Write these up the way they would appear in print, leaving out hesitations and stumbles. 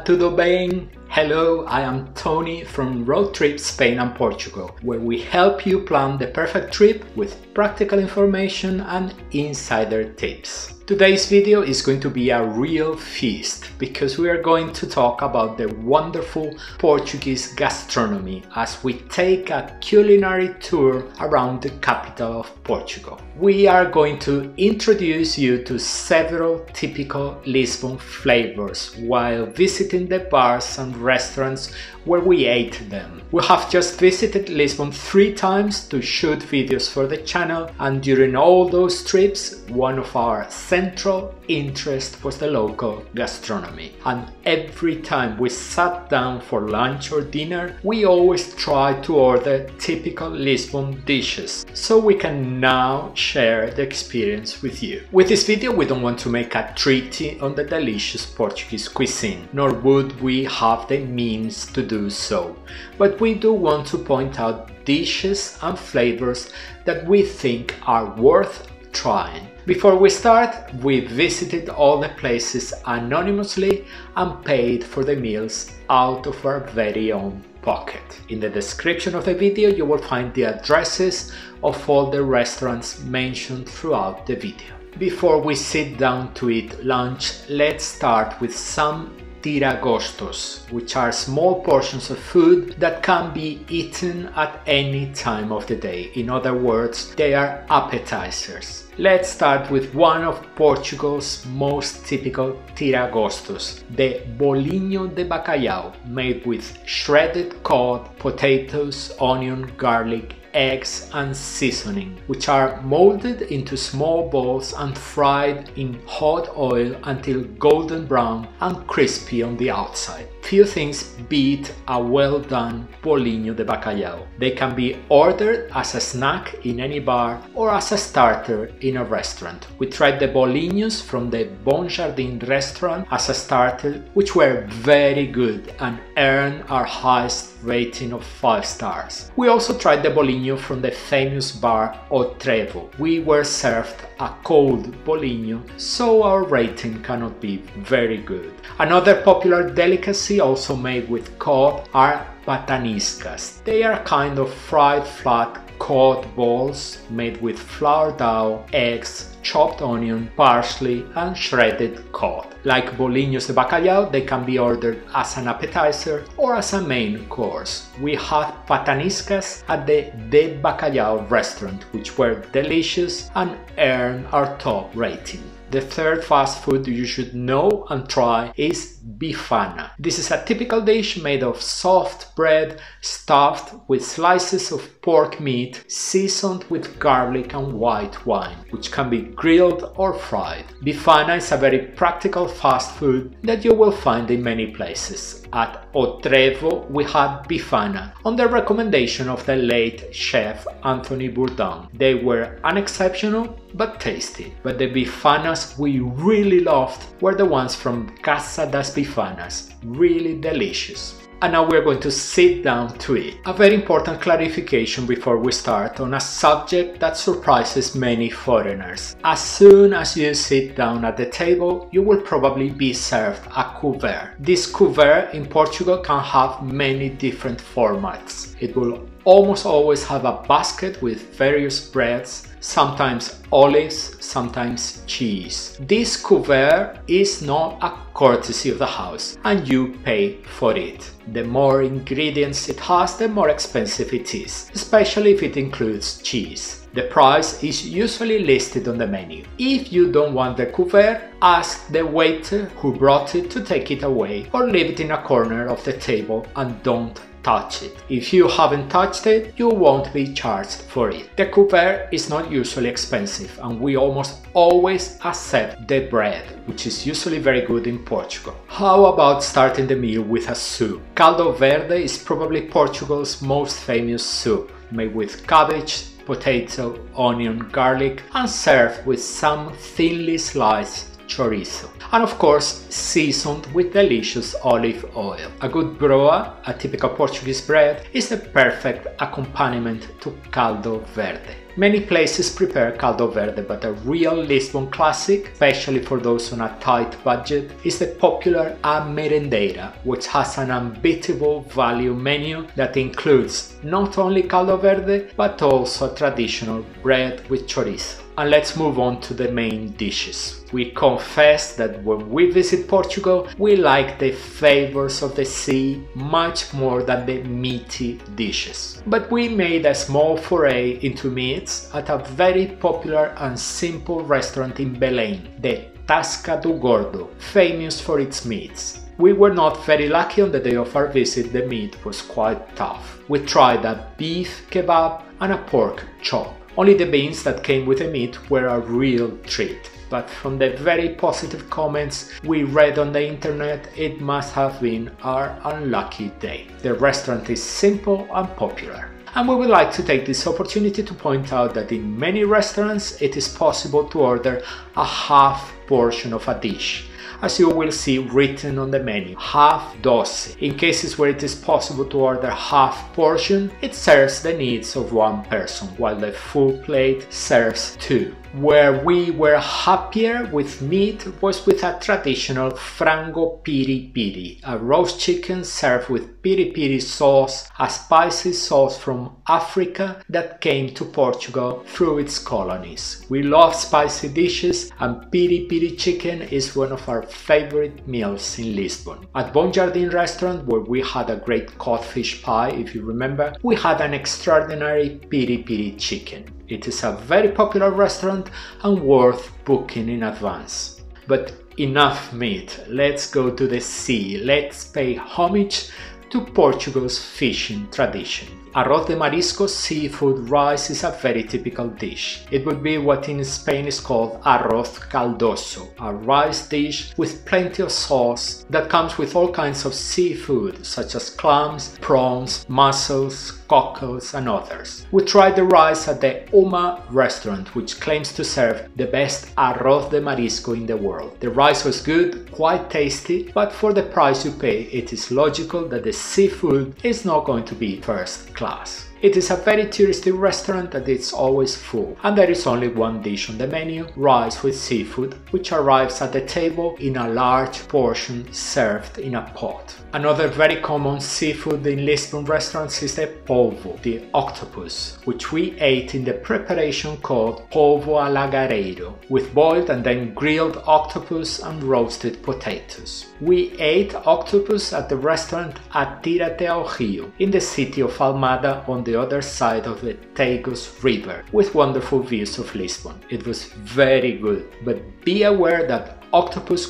tudo bem? Hello, I am Tony from Road Trip Spain and Portugal, where we help you plan the perfect trip with practical information and insider tips. Today's video is going to be a real feast because we are going to talk about the wonderful Portuguese gastronomy as we take a culinary tour around the capital of Portugal. We are going to introduce you to several typical Lisbon flavors while visiting the bars and restaurants where we ate them. We have just visited Lisbon 3 times to shoot videos for the channel, and during all those trips one of our central interest was the local gastronomy, and every time we sat down for lunch or dinner we always tried to order typical Lisbon dishes so we can now share the experience with you. With this video we don't want to make a treaty on the delicious Portuguese cuisine, nor would we have the means to do so, but we do want to point out dishes and flavors that we think are worth trying. Before we start, we visited all the places anonymously and paid for the meals out of our very own pocket. In the description of the video you will find the addresses of all the restaurants mentioned throughout the video. Before we sit down to eat lunch, let's start with some tiragostos, which are small portions of food that can be eaten at any time of the day. In other words, they are appetizers. Let's start with one of Portugal's most typical tiragostos, the bolinho de bacalhau, made with shredded cod, potatoes, onion, garlic, eggs and seasoning, which are molded into small balls and fried in hot oil until golden brown and crispy on the outside. Few things beat a well done bolinho de bacalhau. They can be ordered as a snack in any bar or as a starter in a restaurant. We tried the bolinhos from the Bom Jardim restaurant as a starter, which were very good and earned our highest rating of 5 stars. We also tried the bolinho from the famous bar O Trevo. We were served a cold bolinho, so our rating cannot be very good. Another popular delicacy also made with cod are pataniscas. They are kind of fried flat cod balls made with flour dough, eggs, chopped onion, parsley and shredded cod. Like bolinhos de bacalhau, they can be ordered as an appetizer or as a main course. We had pataniscas at the De Bacalhau restaurant, which were delicious and earned our top rating. The third fast food you should know and try is bifana. This is a typical dish made of soft bread stuffed with slices of pork meat seasoned with garlic and white wine, which can be grilled or fried. Bifana is a very practical fast food that you will find in many places. At O Trevo we had bifana on the recommendation of the late chef Anthony Bourdain. They were unexceptional but tasty, but the bifanas we really loved were the ones from Casa das Bifanas, really delicious. And now we're going to sit down to eat. A very important clarification before we start on a subject that surprises many foreigners. As soon as you sit down at the table, you will probably be served a couvert. This couvert in Portugal can have many different formats. It will almost always have a basket with various breads, sometimes olives, sometimes cheese. This couvert is not a courtesy of the house and you pay for it. The more ingredients it has, the more expensive it is, especially if it includes cheese. The price is usually listed on the menu. If you don't want the couvert, ask the waiter who brought it to take it away or leave it in a corner of the table and don't touch it. If you haven't touched it, you won't be charged for it. The couvert is not usually expensive and we almost always accept the bread, which is usually very good in Portugal. How about starting the meal with a soup? Caldo verde is probably Portugal's most famous soup, made with cabbage, potato, onion, garlic and served with some thinly sliced chorizo. And of course, seasoned with delicious olive oil. A good broa, a typical Portuguese bread, is the perfect accompaniment to caldo verde. Many places prepare caldo verde, but a real Lisbon classic, especially for those on a tight budget, is the popular A Merendeira, which has an unbeatable value menu that includes not only caldo verde, but also a traditional bread with chorizo. And let's move on to the main dishes. We confess that when we visit Portugal, we like the flavors of the sea much more than the meaty dishes. But we made a small foray into meats at a very popular and simple restaurant in Belém, the Tasca do Gordo, famous for its meats. We were not very lucky on the day of our visit, the meat was quite tough. We tried a beef kebab and a pork chop. Only the beans that came with the meat were a real treat. But from the very positive comments we read on the internet, it must have been our unlucky day. The restaurant is simple and popular. And we would like to take this opportunity to point out that in many restaurants it is possible to order a half portion of a dish. As you will see written on the menu, half doce. In cases where it is possible to order half portion, it serves the needs of one person, while the full plate serves two. Where we were happier with meat was with a traditional frango piri piri, a roast chicken served with piri piri sauce, a spicy sauce from Africa that came to Portugal through its colonies. We love spicy dishes, and piri piri chicken is one of our favorite meals in Lisbon. At Bom Jardim restaurant, where we had a great codfish pie, if you remember, we had an extraordinary piri piri chicken. It is a very popular restaurant and worth booking in advance. But enough meat, let's go to the sea, let's pay homage to Portugal's fishing tradition. Arroz de marisco seafood rice is a very typical dish. It would be what in Spain is called arroz caldoso, a rice dish with plenty of sauce that comes with all kinds of seafood such as clams, prawns, mussels, cockles and others. We tried the rice at the Uma restaurant, which claims to serve the best arroz de marisco in the world. The rice was good, quite tasty, but for the price you pay it is logical that the seafood is not going to be first class. It is a very touristy restaurant that is always full, and there is only one dish on the menu, rice with seafood, which arrives at the table in a large portion served in a pot. Another very common seafood in Lisbon restaurants is the polvo, the octopus, which we ate in the preparation called polvo alagareiro, with boiled and then grilled octopus and roasted potatoes. We ate octopus at the restaurant Atira-te ao Rio, in the city of Almada on the other side of the Tagus River, with wonderful views of Lisbon. It was very good, but be aware that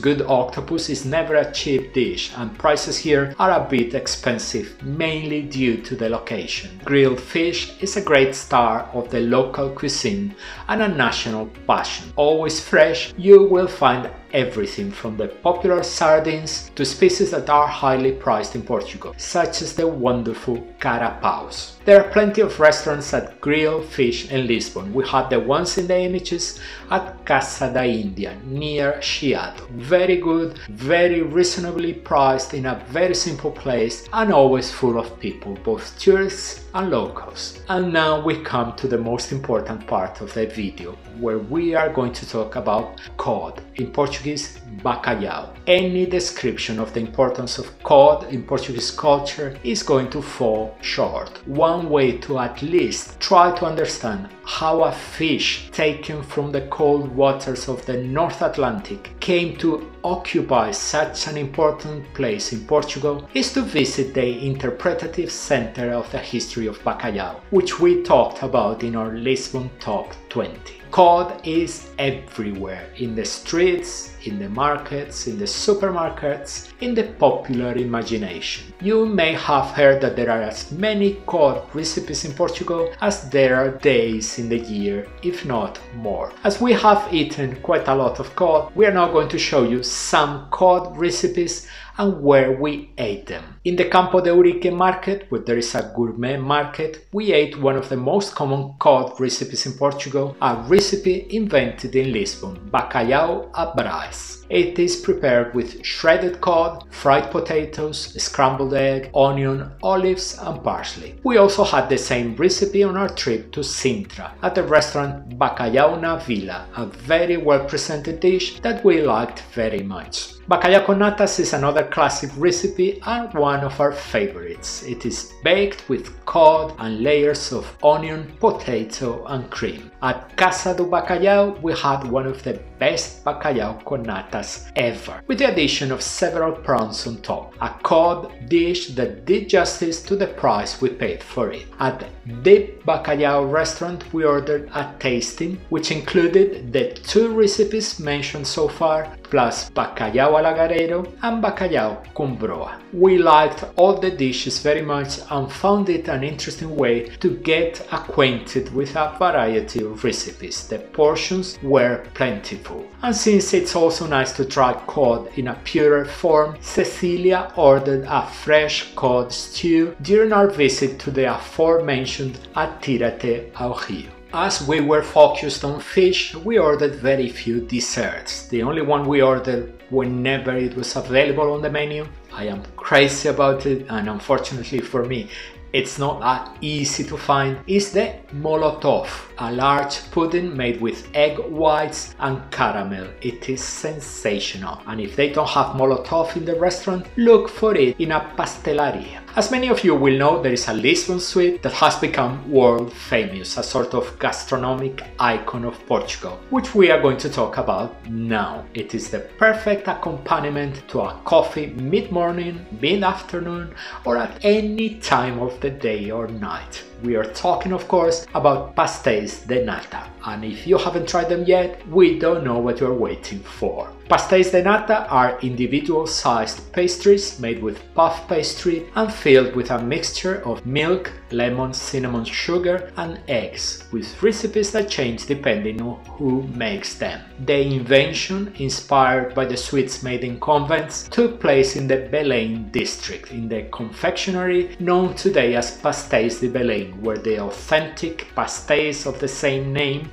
good octopus is never a cheap dish, and prices here are a bit expensive, mainly due to the location. Grilled fish is a great star of the local cuisine and a national passion. Always fresh, you will find everything from the popular sardines to species that are highly priced in Portugal, such as the wonderful carapaus. There are plenty of restaurants that grill fish in Lisbon. We had the ones in the images at Casa da India, near Chiado. Very good, very reasonably priced in a very simple place and always full of people, both tourists and locals. And now we come to the most important part of the video, where we are going to talk about cod, in Portuguese bacalhau. Any description of the importance of cod in Portuguese culture is going to fall short. One way to at least try to understand how a fish taken from the cold waters of the North Atlantic came to occupy such an important place in Portugal is to visit the interpretative center of the history of bacalhau, which we talked about in our Lisbon Top 20. Cod is everywhere, in the streets, in the markets, in the supermarkets, in the popular imagination. You may have heard that there are as many cod recipes in Portugal as there are days in the year, if not more. As we have eaten quite a lot of cod, we are now going to show you some cod recipes and where we ate them. In the Campo de Urique market, where there is a gourmet market, we ate one of the most common cod recipes in Portugal, a recipe invented in Lisbon, bacalhau à Brás. It is prepared with shredded cod, fried potatoes, scrambled egg, onion, olives and parsley. We also had the same recipe on our trip to Sintra at the restaurant Bacalhau na Vila, a very well presented dish that we liked very much. Bacalhau com natas is another classic recipe and one of our favorites. It is baked with cod and layers of onion, potato and cream. At Casa do Bacalhau we had one of the best bacalhau com natas ever, with the addition of several prawns on top. A cod dish that did justice to the price we paid for it. At Dip Bacalhau restaurant we ordered a tasting which included the two recipes mentioned so far, plus bacalhau alagareiro and bacalhau com broa. We liked all the dishes very much and found it an interesting way to get acquainted with a variety of recipes. The portions were plentiful. And since it's also nice to try cod in a purer form, Cecilia ordered a fresh cod stew during our visit to the aforementioned Atira-te ao Rio. As we were focused on fish, we ordered very few desserts. The only one we ordered whenever it was available on the menu. I am crazy about it, and unfortunately for me, it's not that easy to find, is the Molotov, a large pudding made with egg whites and caramel. It is sensational, and if they don't have Molotov in the restaurant, look for it in a pastelaria. As many of you will know, there is a Lisbon sweet that has become world famous, a sort of gastronomic icon of Portugal, which we are going to talk about now. It is the perfect accompaniment to a coffee mid-morning, mid-afternoon, or at any time of the day or night. We are talking, of course, about pastéis de nata, and if you haven't tried them yet, we don't know what you're waiting for. Pastéis de nata are individual-sized pastries made with puff pastry and filled with a mixture of milk, lemon, cinnamon sugar and eggs, with recipes that change depending on who makes them. The invention, inspired by the sweets made in convents, took place in the Belém district, in the confectionery known today as Pastéis de Belém, where the authentic pastéis of the same name,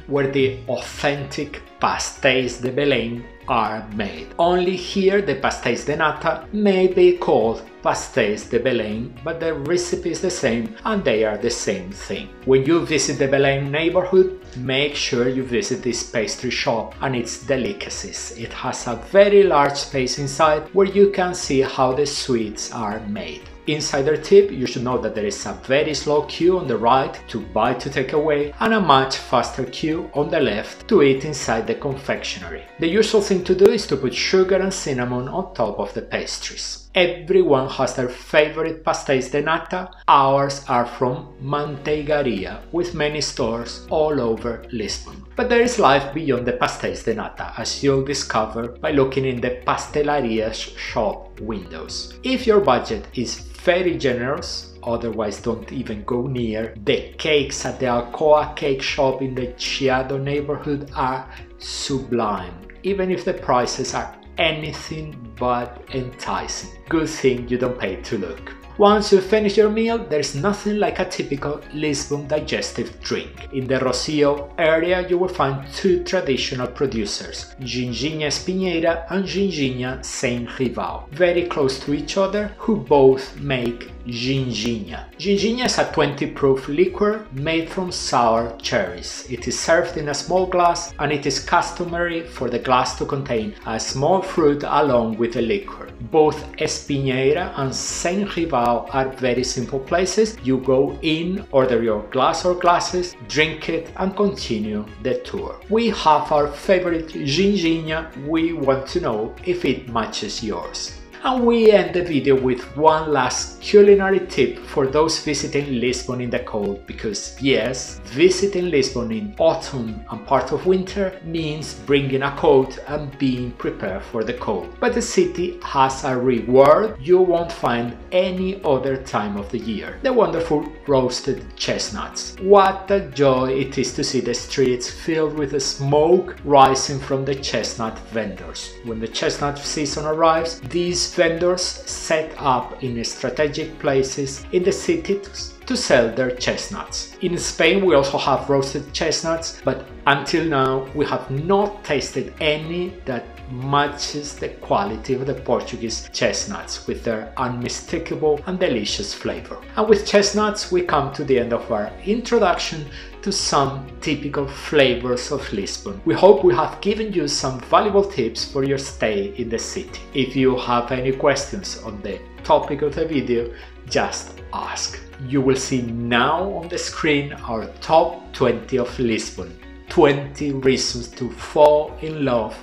are made. Only here the pastéis de nata may be called pastéis de Belém, but the recipe is the same and they are the same thing. When you visit the Belém neighborhood, make sure you visit this pastry shop and its delicacies. It has a very large space inside where you can see how the sweets are made. Insider tip, you should know that there is a very slow queue on the right to buy to take away and a much faster queue on the left to eat inside the confectionery. The usual thing to do is to put sugar and cinnamon on top of the pastries. Everyone has their favorite pastéis de nata. Ours are from Manteigaria, with many stores all over Lisbon. But there is life beyond the pastéis de nata, as you'll discover by looking in the pastelaria's shop windows. If your budget is very generous, otherwise don't even go near, the cakes at the Alcoa cake shop in the Chiado neighborhood are sublime, even if the prices are anything but enticing. Good thing you don't pay to look. Once you finish your meal, there's nothing like a typical Lisbon digestive drink. In the Rocio area you will find two traditional producers, Ginginha Espinheira and Ginginha Sem Rival, very close to each other, who both make Ginginha. Ginginha is a 20 proof liqueur made from sour cherries. It is served in a small glass and it is customary for the glass to contain a small fruit along with the liquor. Both Espinheira and Sem Rival are very simple places. You go in, order your glass or glasses, drink it and continue the tour. We have our favorite Ginginha. We want to know if it matches yours. And we end the video with one last culinary tip for those visiting Lisbon in the cold, because yes, visiting Lisbon in autumn and part of winter means bringing a coat and being prepared for the cold. But the city has a reward you won't find any other time of the year: the wonderful roasted chestnuts. What a joy it is to see the streets filled with the smoke rising from the chestnut vendors. When the chestnut season arrives, these These vendors set up in strategic places in the city to sell their chestnuts. In Spain we also have roasted chestnuts, but until now we have not tasted any that matches the quality of the Portuguese chestnuts with their unmistakable and delicious flavor. And with chestnuts we come to the end of our introduction to some typical flavors of Lisbon. We hope we have given you some valuable tips for your stay in the city. If you have any questions on the topic of the video, just ask. You will see now on the screen our top 20 of Lisbon. 20 reasons to fall in love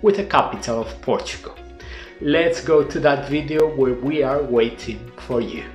with the capital of Portugal. Let's go to that video where we are waiting for you.